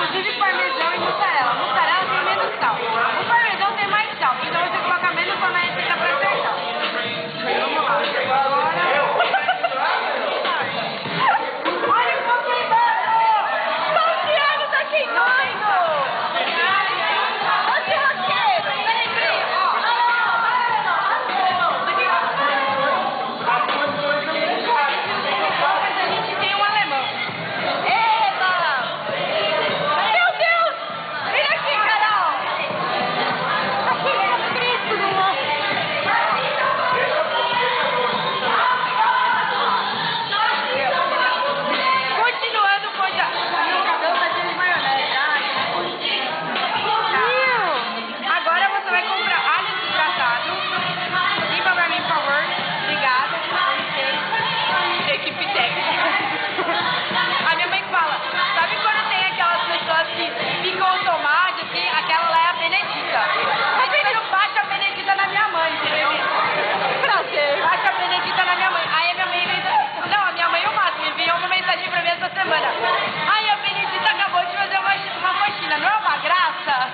inclusive parmesão e mussarela. Mussarela tem menos sal. O parmesão tem mais sal, então você coloca menos sal na receita pra acertar. Vamos lá. Olha o fogo queimando! Só o Thiago tá queimando! Ô, churrasqueiro! Peraí, ó. A gente tem um alemão. Eba! Meu Deus! Vem aqui, Carol! Tá chegando fresco no osso. Continuando com a dança de maionese. Agora você vai comprar alho desidratado. Limpa pra mim, por favor. Obrigada. Equipe técnica. A minha mãe fala, sabe quando tem aquelas pessoas que ficam o tomate, assim, aquela lá é a Benedita. Mas ele não baixa a Benedita na minha mãe, entendeu? Prazer. Baixa a Benedita na minha mãe. Aí a minha mãe veio... Não, a minha mãe e o Márcio enviou uma mensagem pra mim essa semana. Ai, a Benedita acabou de fazer uma faxina, não é uma graça?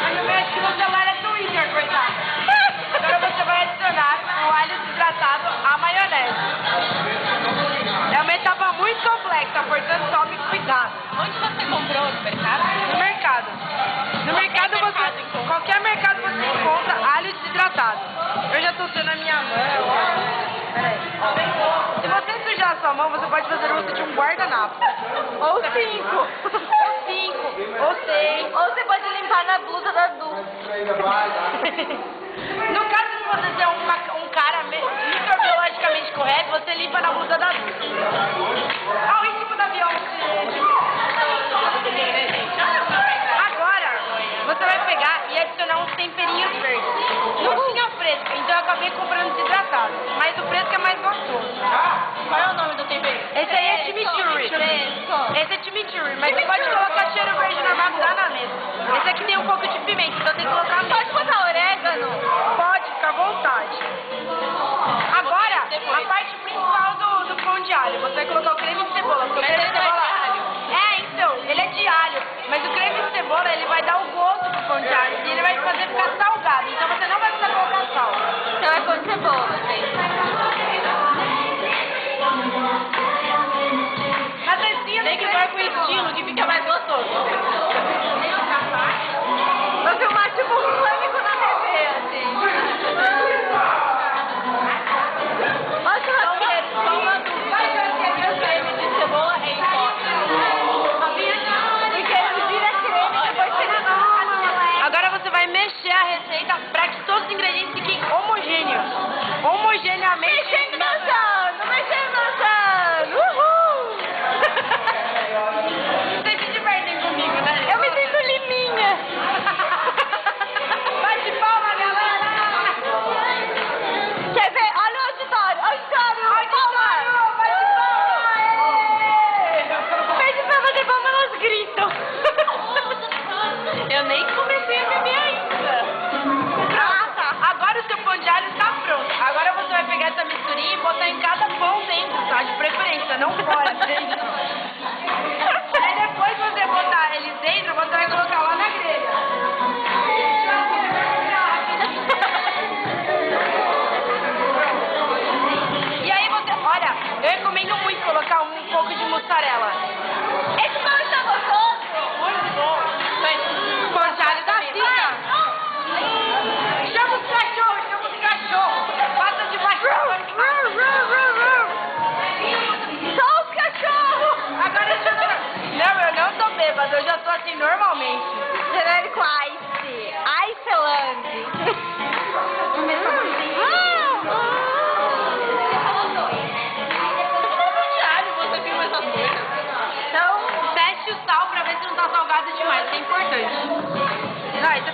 A minha mãe acha que o celular é Twitter, coitada. Agora você vai adicionar o alho desidratado à maionese. É uma etapa muito complexa, portanto tome cuidado. Onde você comprou? No mercado? No mercado. No mercado você... Qualquer mercado você encontra alho desidratado. Eu já tô usando a minha mão, ó. Peraí. Se você sujar a sua mão, você pode fazer uso de um guardanapo. Ou 5. Ou 5. Ou 6. Ou você pode limpar na blusa da Dulce. No caso de você ser um cara microbiologicamente correto, você limpa na blusa da Dulce. Olha o ritmo da Beyoncé. Agora, você vai pegar e adicionar uns temperinhos verdes. Não tinha fresco, então eu acabei comprando desidratado. Mas o fresco é mais gostoso. Qual é o nome do tempero? Esse aí é chimichurri. Esse é chimichurri, mas você pode colocar cheiro verde normal que dá na mesa. Esse aqui tem um pouco de pimenta, então tem que colocar menos. Pode botar orégano? Pode, fica à vontade. Agora, a parte principal do pão de alho. Você vai colocar o creme de cebola. Porque o creme de cebola... É, então, ele é de alho. Mas o creme de cebola, ele vai dar o gosto pro pão de alho. E ele vai fazer ficar salgado. Então você não vai precisar colocar sal. Então é pão de cebola, gente. A dancinha Tem que pôr com estilo que fica mais gostoso. Vou filmar tipo um pânico na TV, assim. Ó, churrasqueiro, só uma dúvida. O creme de cebola é em pó. Porque ele vira creme e depois fica Agora você vai mexer a receita para que todos os ingredientes fiquem homogêneos. Homogeneamente. Mexendo, dançando, mexendo, dançando. Uhul! Vocês se divertem comigo, né? Eu me sinto liminha. Bate palma, galera! Quer ver? Olha o auditório. Auditório, palma. Bate palma! Pede pra fazer palma, elas gritam. Eu nem comecei a beber ainda. Ah, tá. Agora o seu pão de alho está pronto. Agora você vai pegar essa misturinha e botar em cada pão dentro, tá? De preferência, não fora, gente. Aí depois de você botar eles dentro, você vai colocar lá na grelha. E aí você, olha, eu recomendo muito colocar um pouco de mussarela. Esse pão está gostoso. Muito bom. Pão de alho da Cida. Chama os cachorros. Passa debaixo do pano. Só os cachorros. Agora eu não tô bêbado, eu já tô assim normalmente. Genérico Ice. Iceland. Então, teste o sal pra ver se não tá salgado demais, isso é importante. Não, isso é